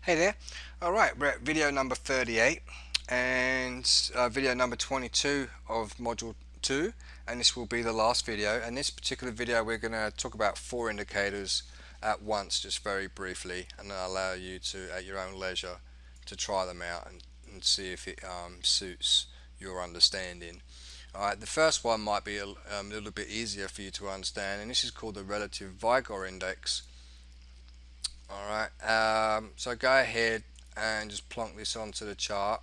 Hey there. Alright, we're at video number 38 and video number 22 of module 2, and this will be the last video. And this particular video we're going to talk about 4 indicators at once, just very briefly, and then I'll allow you to, at your own leisure, to try them out and see if it suits your understanding. Alright, the first one might be a little bit easier for you to understand, and this is called the relative Vigor index. Alright, so go ahead and just plonk this onto the chart,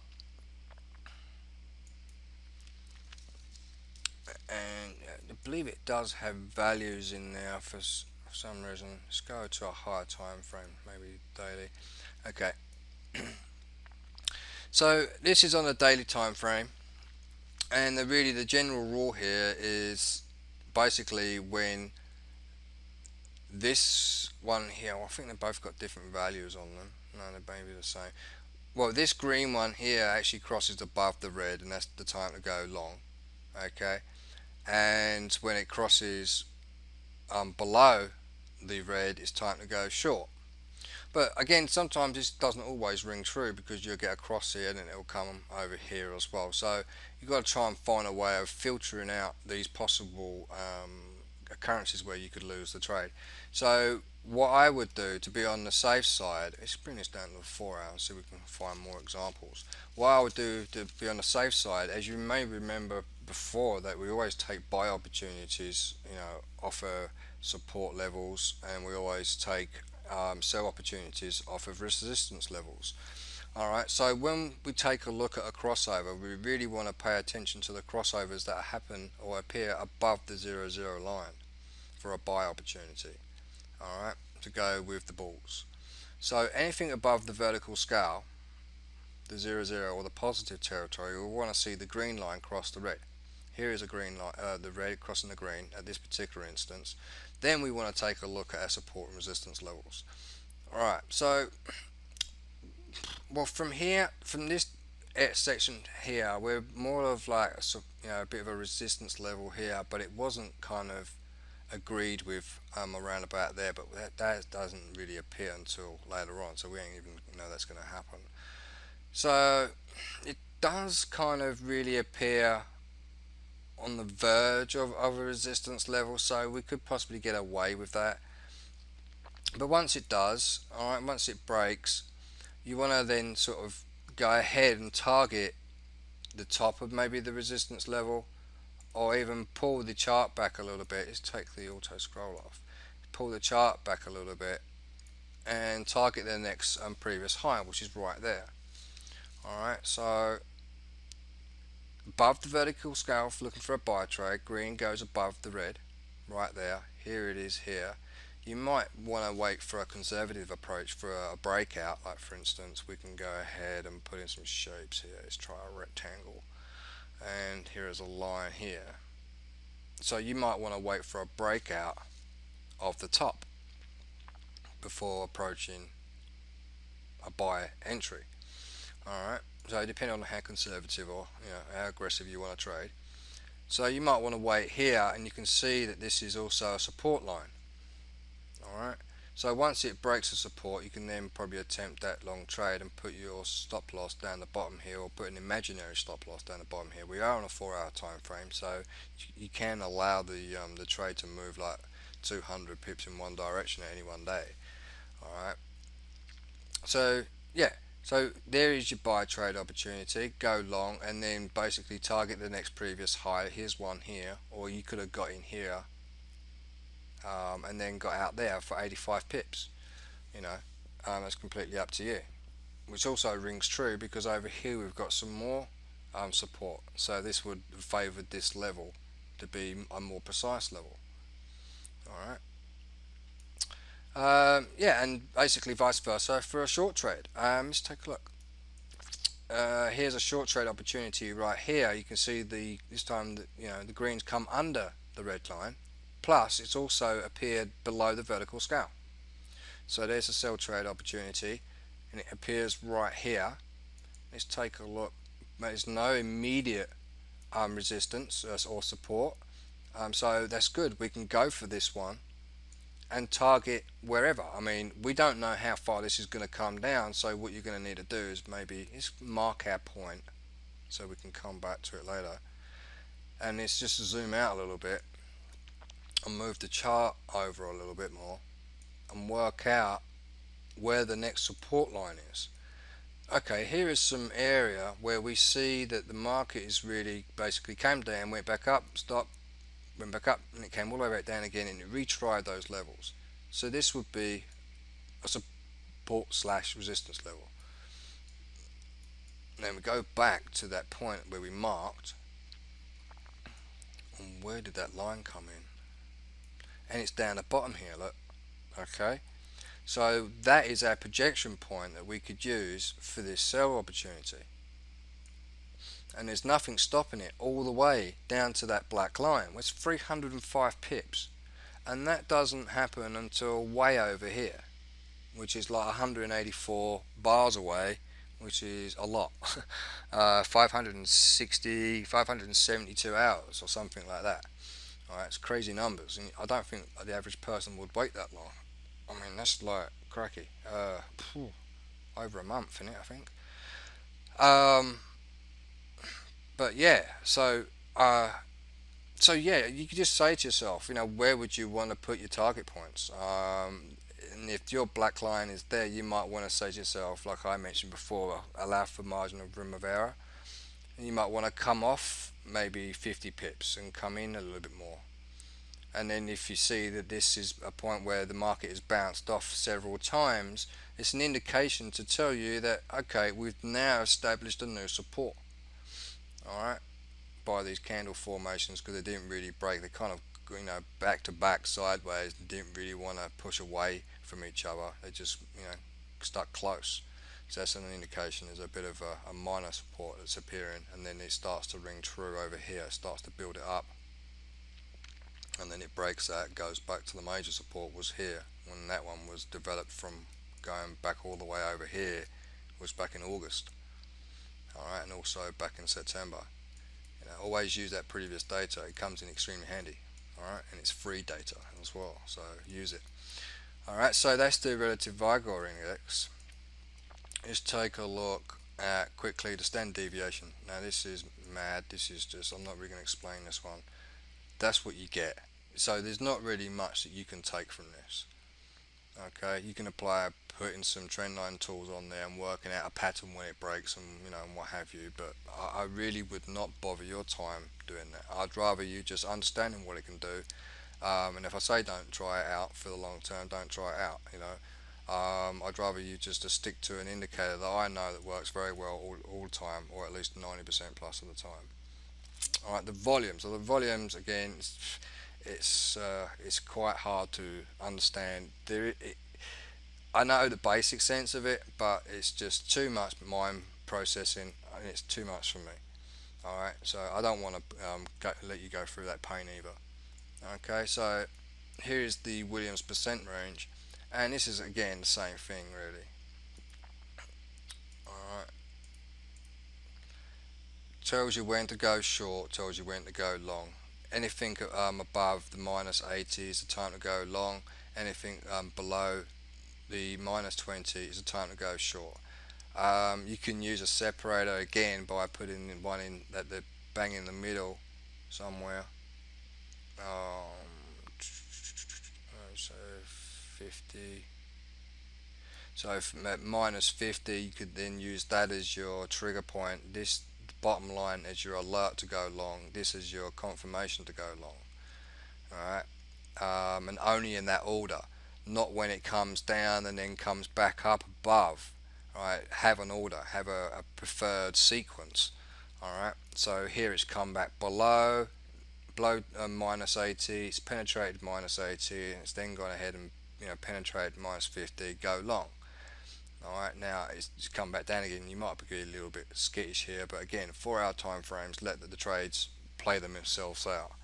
and I believe it does have values in there for some reason. Let's go to a higher time frame, maybe daily. Okay, so this is on a daily time frame, and really the general rule here is basically when this one here, well, I think they've both got different values on them. No, they may be the same. Well, this green one here actually crosses above the red, and that's the time to go long. Okay, and when it crosses below the red, it's time to go short. But again, sometimes this doesn't always ring true, because you'll get a cross here and then it'll come over here as well. So you've got to try and find a way of filtering out these possible occurrences where you could lose the trade. So what I would do to be on the safe side, let's bring this down to the 4 hours so we can find more examples. What I would do to be on the safe side, as you may remember before, that we always take buy opportunities, off of support levels, and we always take sell opportunities off of resistance levels. Alright, so when we take a look at a crossover, we really want to pay attention to the crossovers that happen or appear above the 0-0 line for a buy opportunity. Alright, to go with the bulls. So anything above the vertical scale, the 0-0 or the positive territory, we want to see the green line cross the red. Here is a green line, the red crossing the green at this particular instance. Then we want to take a look at our support and resistance levels. Alright, so well, from here, from this section here, we're more of like a bit of a resistance level here, but it wasn't kind of agreed with around about there, but that doesn't really appear until later on, so we ain't even know that's going to happen. So it does kind of really appear on the verge of a resistance level, so we could possibly get away with that. But once it does, alright, once it breaks, you want to then sort of go ahead and target the top of maybe the resistance level, or even pull the chart back a little bit. Let's take the auto scroll off. Pull the chart back a little bit and target the next previous high, which is right there. Alright, so above the vertical scale, looking for a buy trade, green goes above the red, right there. Here it is here. You might want to wait for a conservative approach for a breakout. Like for instance, we can go ahead and put in some shapes here. Let's try a rectangle, and here is a line here. So you might want to wait for a breakout of the top before approaching a buy entry. Alright, so depending on how conservative or how aggressive you want to trade. So you might want to wait here, and you can see that this is also a support line. Alright, so once it breaks the support, you can then probably attempt that long trade and put your stop loss down the bottom here, or put an imaginary stop loss down the bottom here. We are on a 4-hour time frame, so you can allow the trade to move like 200 pips in one direction at any one day. Alright, so yeah, so there is your buy trade opportunity. Go long and then basically target the next previous high. Here's one here, or you could have got in here and then got out there for 85 pips. That's completely up to you, which also rings true because over here we've got some more support, so this would favor this level to be a more precise level. Alright, yeah, and basically vice versa for a short trade. Let's take a look. Here's a short trade opportunity right here. You can see this time the greens come under the red line, plus it's also appeared below the vertical scale. So there's a sell trade opportunity, and it appears right here. Let's take a look. There's no immediate resistance or support, so that's good. We can go for this one and target wherever. I mean, we don't know how far this is going to come down, so what you're going to need to do is maybe mark our point so we can come back to it later, and it's just zoom out a little bit and move the chart over a little bit more and work out where the next support line is. Okay, here is some area where we see that the market is really basically came down, went back up, stopped, went back up, and it came all the way back down again, and it retried those levels. So this would be a support slash resistance level. Then we go back to that point where we marked, and where did that line come in? And it's down the bottom here, look. Okay, so that is our projection point that we could use for this sell opportunity, and there's nothing stopping it all the way down to that black line. It's 305 pips, and that doesn't happen until way over here, which is like 184 bars away, which is a lot. 572 hours or something like that. Alright, it's crazy numbers, and I don't think the average person would wait that long. I mean, that's like cracky. Over a month, isn't it, I think? But yeah, so yeah, you could just say to yourself, where would you want to put your target points? And if your black line is there, you might want to say to yourself, like I mentioned before, allow for margin of room of error. And you might want to come off maybe 50 pips and come in a little bit more. And then if you see that this is a point where the market has bounced off several times, it's an indication to tell you that, okay, we've now established a new support. Alright, by these candle formations, because they didn't really break. They kind of, back to back sideways, didn't really want to push away from each other. They just, stuck close. So that's an indication there's a bit of a minor support that's appearing, and then it starts to ring true over here. It starts to build it up, and then it breaks that, goes back to the major support was here, when that one was developed from going back all the way over here, was back in August. Alright, and also back in September. Always use that previous data. It comes in extremely handy. Alright, and it's free data as well, so use it. Alright, so that's the relative Vigor index. Let's take a look at quickly the standard deviation. Now this is mad. This is just, I'm not really going to explain this one. That's what you get. So there's not really much that you can take from this. Okay, you can apply putting some trendline tools on there and working out a pattern when it breaks, and and what have you, but I really would not bother your time doing that. I'd rather you just understanding what it can do, and if I say don't try it out for the long term, don't try it out. I'd rather you just to stick to an indicator that I know that works very well all the time, or at least 90% plus of the time. Alright, the volumes. So the volumes, again, it's quite hard to understand. I know the basic sense of it, but it's just too much mind processing, and it's too much for me. Alright, so I don't want to let you go through that pain either. Okay, so here is the Williams percent range, and this is again the same thing really. Alright, tells you when to go short, tells you when to go long. Anything above the -80 is the time to go long. Anything below the -20 is the time to go short. You can use a separator again by putting one in at the bang in the middle somewhere. So 50. So at -50, you could then use that as your trigger point. This bottom line as your alert to go long. This is your confirmation to go long. Alright, and only in that order, not when it comes down and then comes back up above. Alright, have an order, have a preferred sequence. Alright, so here it's come back below -80, it's penetrated -80, and it's then gone ahead and penetrated -50, go long. Alright, now it's come back down again. You might be a little bit skittish here, but again, 4-hour time frames, let the trades play themselves out.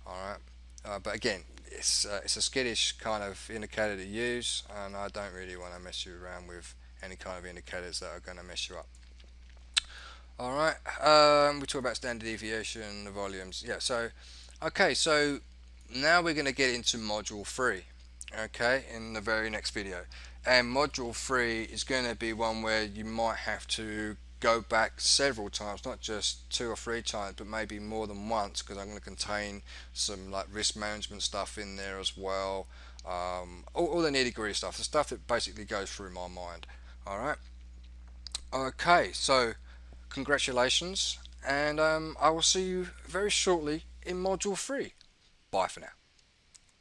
Alright, but again, it's a skittish kind of indicator to use, and I don't really want to mess you around with any kind of indicators that are going to mess you up. Alright, we talk about standard deviation, the volumes. Yeah, so okay, so now we're going to get into module 3. okay, in the very next video. And module 3 is going to be one where you might have to go back several times, not just 2 or 3 times, but maybe more than once, because I'm going to contain some like risk management stuff in there as well. All the nitty gritty stuff, the stuff that basically goes through my mind. Alright, okay, so congratulations, and I will see you very shortly in module 3. Bye for now.